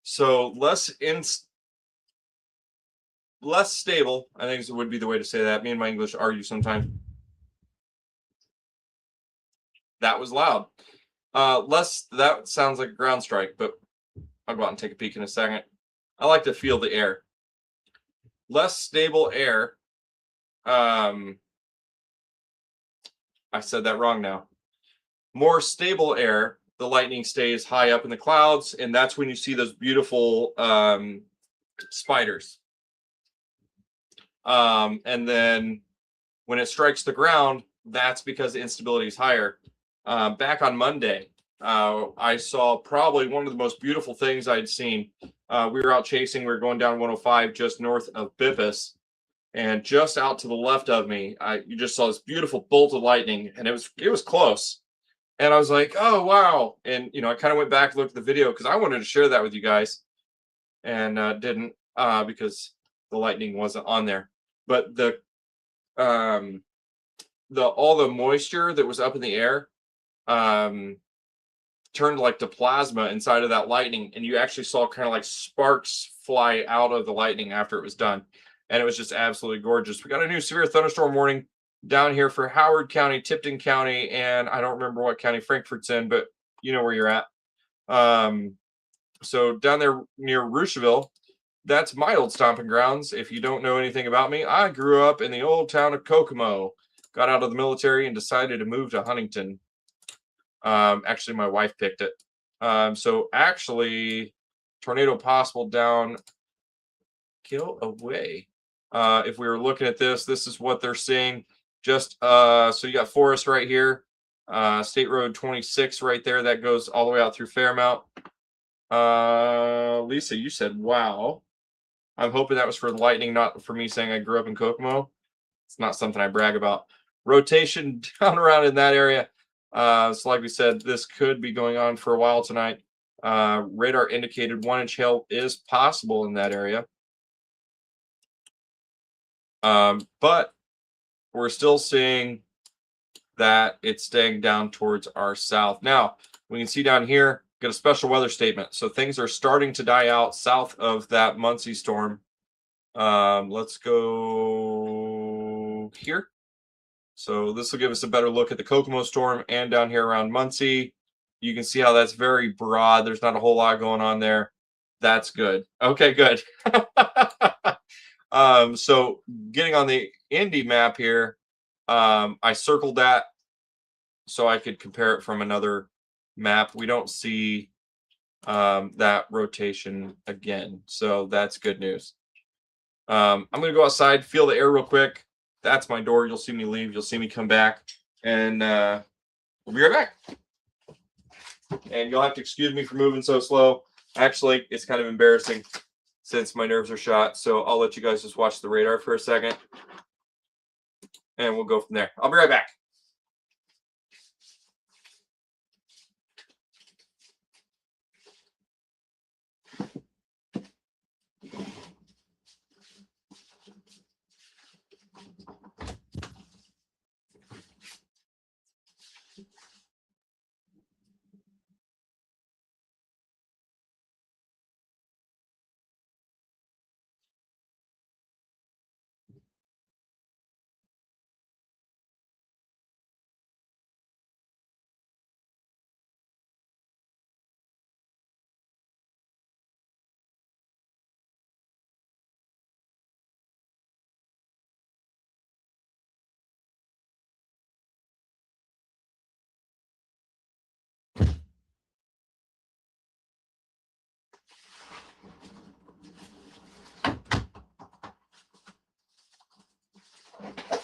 So less stable, I think would be the way to say that. Me and my English argue sometimes. That was loud. That sounds like a ground strike, but I'll go out and take a peek in a second. I like to feel the air. Less stable air. I said that wrong now. More stable air, the lightning stays high up in the clouds, and that's when you see those beautiful spiders. And then when it strikes the ground, that's because the instability is higher. Back on Monday, I saw probably one of the most beautiful things I'd seen. We were out chasing. We were going down 105 just north of Bippus. And just out to the left of me, you just saw this beautiful bolt of lightning, and it was close. And I was like, oh, wow. And, I kind of went back and looked at the video because I wanted to share that with you guys and didn't because the lightning wasn't on there. But all the moisture that was up in the air turned like to plasma inside of that lightning, and you actually saw kind of like sparks fly out of the lightning after it was done. And it was just absolutely gorgeous. We got a new severe thunderstorm warning down here for Howard County, Tipton County, and I don't remember what county Frankfort's in, but you know where you're at. So down there near Roosevelt, that's my old stomping grounds. If you don't know anything about me, I grew up in the old town of Kokomo, got out of the military and decided to move to Huntington. Actually, my wife picked it. So actually, tornado possible down Kill Away. If we were looking at this is what they're seeing. Just so you got Forest right here, State Road 26 right there. That goes all the way out through Fairmount. Lisa, you said wow. I'm hoping that was for the lightning, not for me saying I grew up in Kokomo. It's not something I brag about. Rotation down around in that area. So like we said, this could be going on for a while tonight. Radar indicated 1-inch hail is possible in that area. But we're still seeing that it's staying down towards our south. Now, we can see down here, got a special weather statement. So things are starting to die out south of that Muncie storm. Let's go here. So this will give us a better look at the Kokomo storm and down here around Muncie. You can see how that's very broad. There's not a whole lot going on there. That's good. Okay, good. So getting on the Indy map here, I circled that so I could compare it from another map. We don't see that rotation again, so that's good news. I'm going to go outside, feel the air real quick. That's my door. You'll see me leave. You'll see me come back, and we'll be right back. And you'll have to excuse me for moving so slow. Actually, it's kind of embarrassing since my nerves are shot. So I'll let you guys just watch the radar for a second, and we'll go from there. I'll be right back.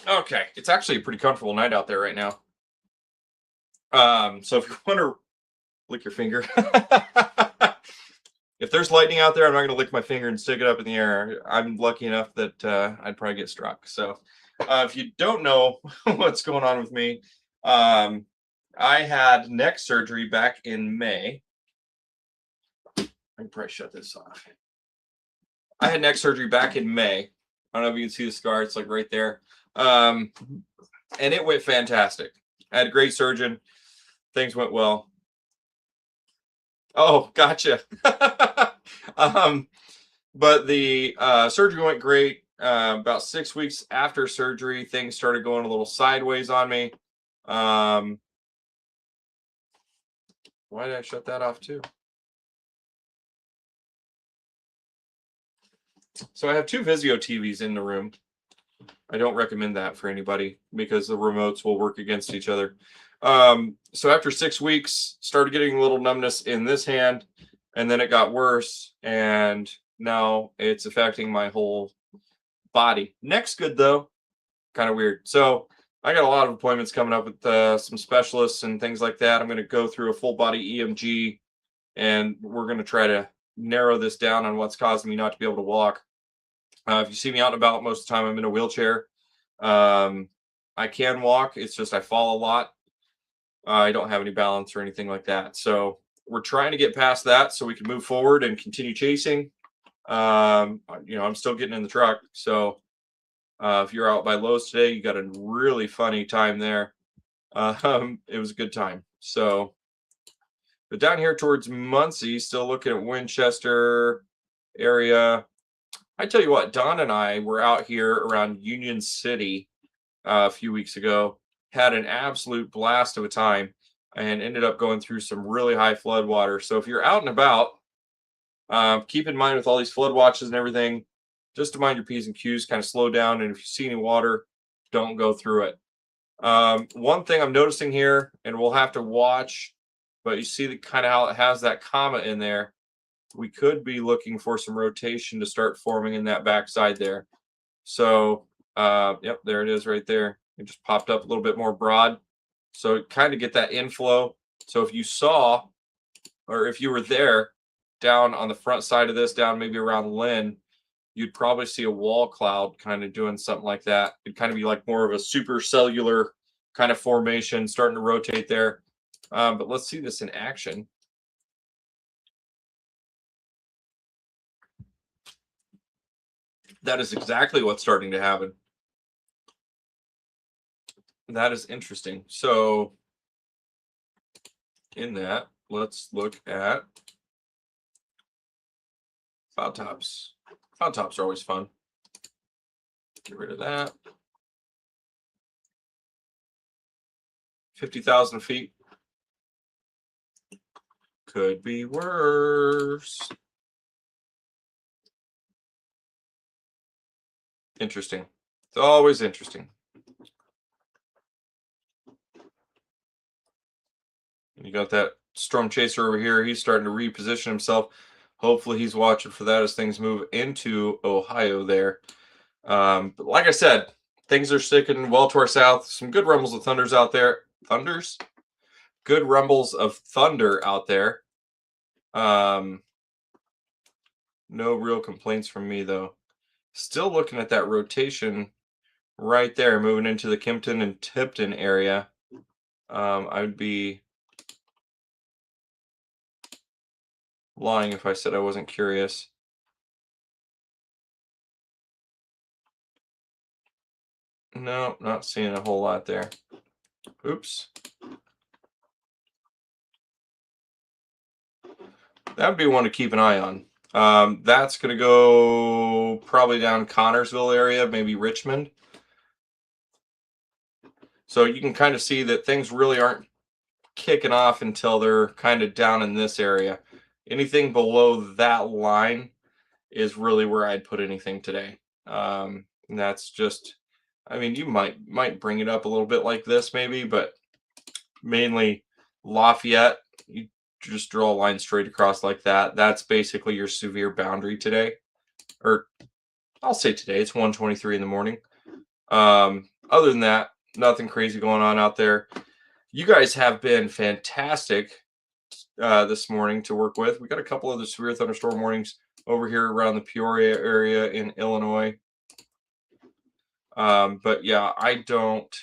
Okay, it's actually a pretty comfortable night out there right now. So if you want to lick your finger, if if there's lightning out there, I'm not going to lick my finger and stick it up in the air. I'm lucky enough that I'd probably get struck. So if you don't know what's going on with me, I had neck surgery back in May. I can probably shut this off. I had neck surgery back in May. I don't know if you can see the scar. It's like right there. And it went fantastic. I had a great surgeon. Things went well. Oh, gotcha. But the surgery went great. About 6 weeks after surgery, things started going a little sideways on me. Why did I shut that off too? So I have 2 Vizio TVs in the room. I don't recommend that for anybody because the remotes will work against each other. So after 6 weeks, started getting a little numbness in this hand, and then it got worse, and now it's affecting my whole body. Neck's good though, kind of weird. So I got a lot of appointments coming up with some specialists and things like that. I'm going to go through a full body EMG, and we're going to try to narrow this down on what's causing me not to be able to walk. If you see me out and about, most of the time I'm in a wheelchair. I can walk. It's just I fall a lot. I don't have any balance or anything like that. So we're trying to get past that so we can move forward and continue chasing. I'm still getting in the truck. So if you're out by Lowe's today, you got a really funny time there. It was a good time. So, but down here towards Muncie, still looking at Winchester area. I tell you what, Don and I were out here around Union City a few weeks ago, had an absolute blast of a time, and ended up going through some really high flood water. So if you're out and about, keep in mind with all these flood watches and everything, just to mind your P's and Q's, kind of slow down. And if you see any water, don't go through it. One thing I'm noticing here, and we'll have to watch, but you see the kind of how it has that comma in there. We could be looking for some rotation to start forming in that backside there. So, yep, there it is right there. It just popped up a little bit more broad. So kind of get that inflow. So if you saw, or if you were there down on the front side of this, down maybe around Lynn, you'd probably see a wall cloud kind of doing something like that. It'd kind of be like more of a supercellular kind of formation starting to rotate there. But let's see this in action. That is exactly what's starting to happen. That is interesting. So in that, let's look at cloud tops. Cloud tops are always fun. Get rid of that. 50,000 feet. Could be worse. Interesting. It's always interesting. You got that storm chaser over here. He's starting to reposition himself. Hopefully he's watching for that as things move into Ohio there. But like I said, things are sticking well to our south. Some good rumbles of thunders out there. Thunders? Good rumbles of thunder out there. No real complaints from me, though. Still looking at that rotation right there, moving into the Kempton and Tipton area. I would be lying if I said I wasn't curious. No, not seeing a whole lot there. Oops. That would be one to keep an eye on. That's going to go probably down Connorsville area, maybe Richmond. So you can kind of see that things really aren't kicking off until they're kind of down in this area. Anything below that line is really where I'd put anything today. And that's just, I mean, you might bring it up a little bit like this maybe, but mainly Lafayette, you just draw a line straight across like that. That's basically your severe boundary today. Or I'll say today, it's 1:23 in the morning. Other than that, nothing crazy going on out there. You guys have been fantastic this morning to work with. We got a couple other severe thunderstorm warnings over here around the Peoria area in Illinois. But yeah, I don't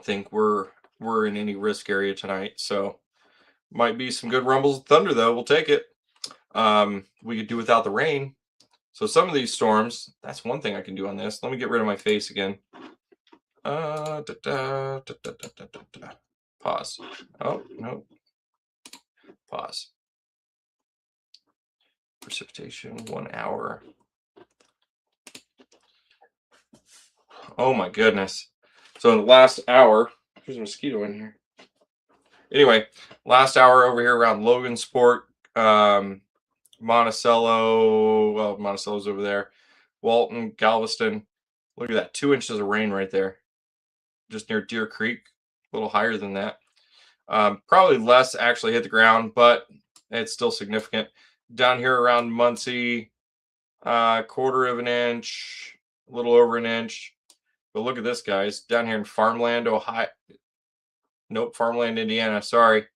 think we're in any risk area tonight. So might be some good rumbles of thunder though. We'll take it. We could do without the rain. So some of these storms, that's one thing I can do on this. Let me get rid of my face again. Pause. Oh, no. Pause. Precipitation, 1 hour. Oh my goodness. So in the last hour, there's a mosquito in here. Anyway, last hour over here around Logansport, Monticello, well, Monticello's over there, Walton, Galveston. Look at that, 2 inches of rain right there. Just near Deer Creek, a little higher than that. Probably less actually hit the ground, but it's still significant. Down here around Muncie, 1/4 of an inch, a little over an inch. But look at this, guys. Down here in Farmland, Ohio. Nope, Farmland, Indiana. Sorry.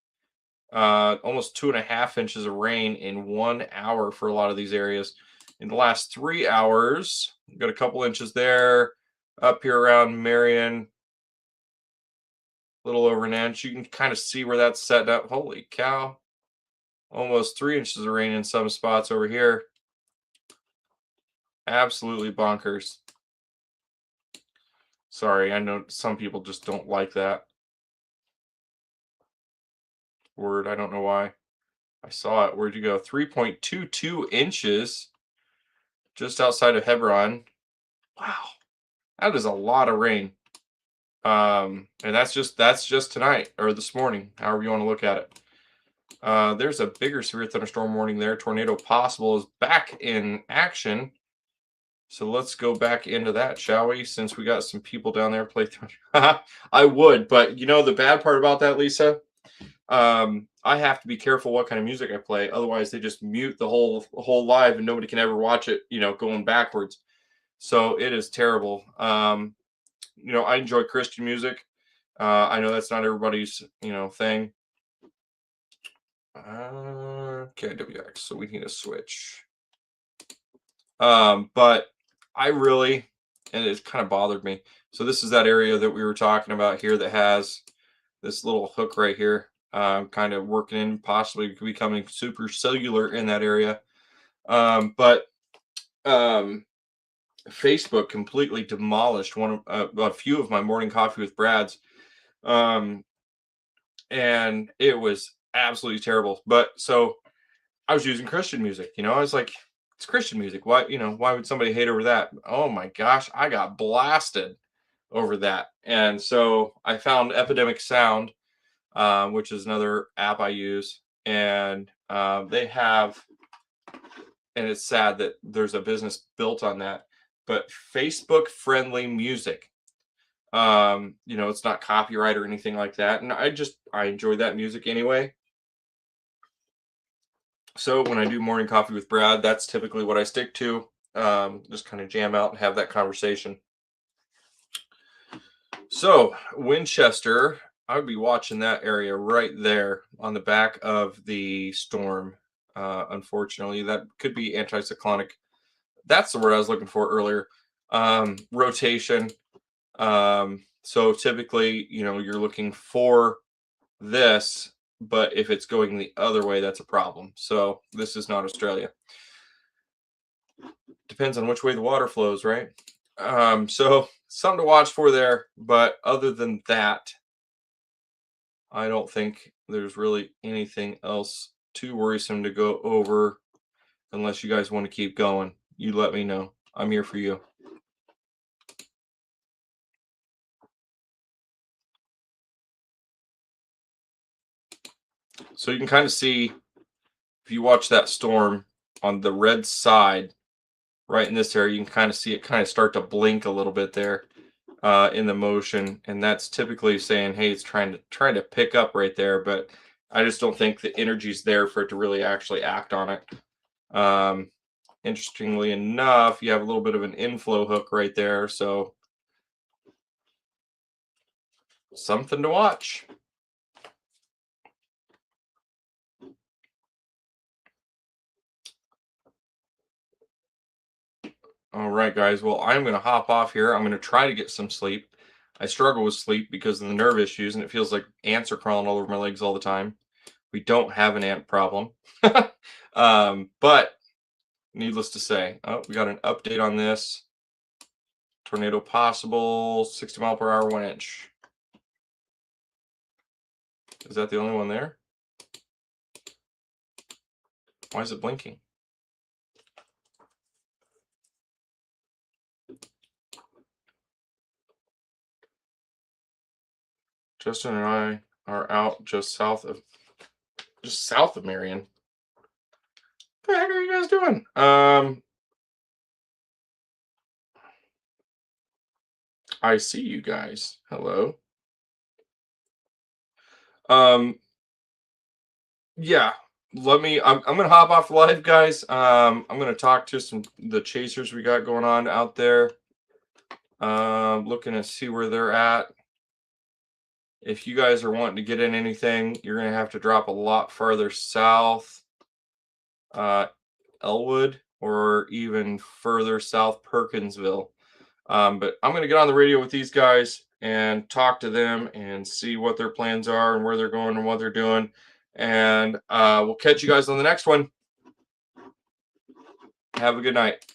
Almost 2.5 inches of rain in 1 hour for a lot of these areas. In the last 3 hours, we've got a couple inches there. Up here around Marion, a little over an inch. You can kind of see where that's set up. Holy cow. Almost 3 inches of rain in some spots over here. Absolutely bonkers. Sorry, I know some people just don't like that word. I don't know why. I saw it. Where'd you go? 3.22 inches just outside of Hebron. Wow. That is a lot of rain. And that's just tonight or this morning, however you want to look at it. There's a bigger severe thunderstorm warning there. Tornado possible is back in action. So let's go back into that, shall we? Since we got some people down there play through. I would, but you know the bad part about that, Lisa? I have to be careful what kind of music I play. Otherwise, they just mute the whole live and nobody can ever watch it, going backwards. So it is terrible. I enjoy Christian music. I know that's not everybody's, thing. KWX, so we need to switch. But I really, and it kind of bothered me. So this is that area that we were talking about here that has this little hook right here, kind of working in, possibly becoming super cellular in that area. But Facebook completely demolished a few of my morning coffee with Brad's. And it was absolutely terrible. But so I was using Christian music, I was like, it's Christian music. Why would somebody hate over that? Oh my gosh, I got blasted over that. And so I found Epidemic Sound, which is another app I use. And they have, and it's sad that there's a business built on that, but Facebook friendly music. It's not copyright or anything like that. And I enjoy that music anyway. So when I do morning coffee with Brad, that's typically what I stick to. Just kind of jam out and have that conversation. So Winchester, I would be watching that area right there on the back of the storm. Unfortunately, that could be anticyclonic. That's the word I was looking for earlier. Rotation. So typically, you're looking for this, but if it's going the other way, that's a problem. So this is not Australia. Depends on which way the water flows, right? So something to watch for there. But other than that, I don't think there's really anything else too worrisome to go over unless you guys want to keep going. You let me know. I'm here for you. So you can kind of see, if you watch that storm on the red side, right in this area, you can kind of see it kind of start to blink a little bit there in the motion. And that's typically saying, hey, it's trying to pick up right there. But I just don't think the energy's there for it to really actually act on it. Interestingly enough, you have a little bit of an inflow hook right there. So something to watch. All right, guys. Well, I'm going to hop off here. I'm going to try to get some sleep. I struggle with sleep because of the nerve issues, and it feels like ants are crawling all over my legs all the time. We don't have an ant problem. But needless to say, oh, we got an update on this. Tornado possible, 60 mile per hour, 1 inch. Is that the only one there? Why is it blinking? Justin and I are out just south of Marion. What the heck are you guys doing? I see you guys. Hello. Yeah. I'm gonna hop off live, guys. I'm gonna talk to the chasers we got going on out there. Looking to see where they're at. If you guys are wanting to get in anything, you're gonna have to drop a lot farther south. Elwood, or even further south, Perkinsville. But I'm going to get on the radio with these guys and talk to them and see what their plans are and where they're going and what they're doing. And we'll catch you guys on the next one. Have a good night.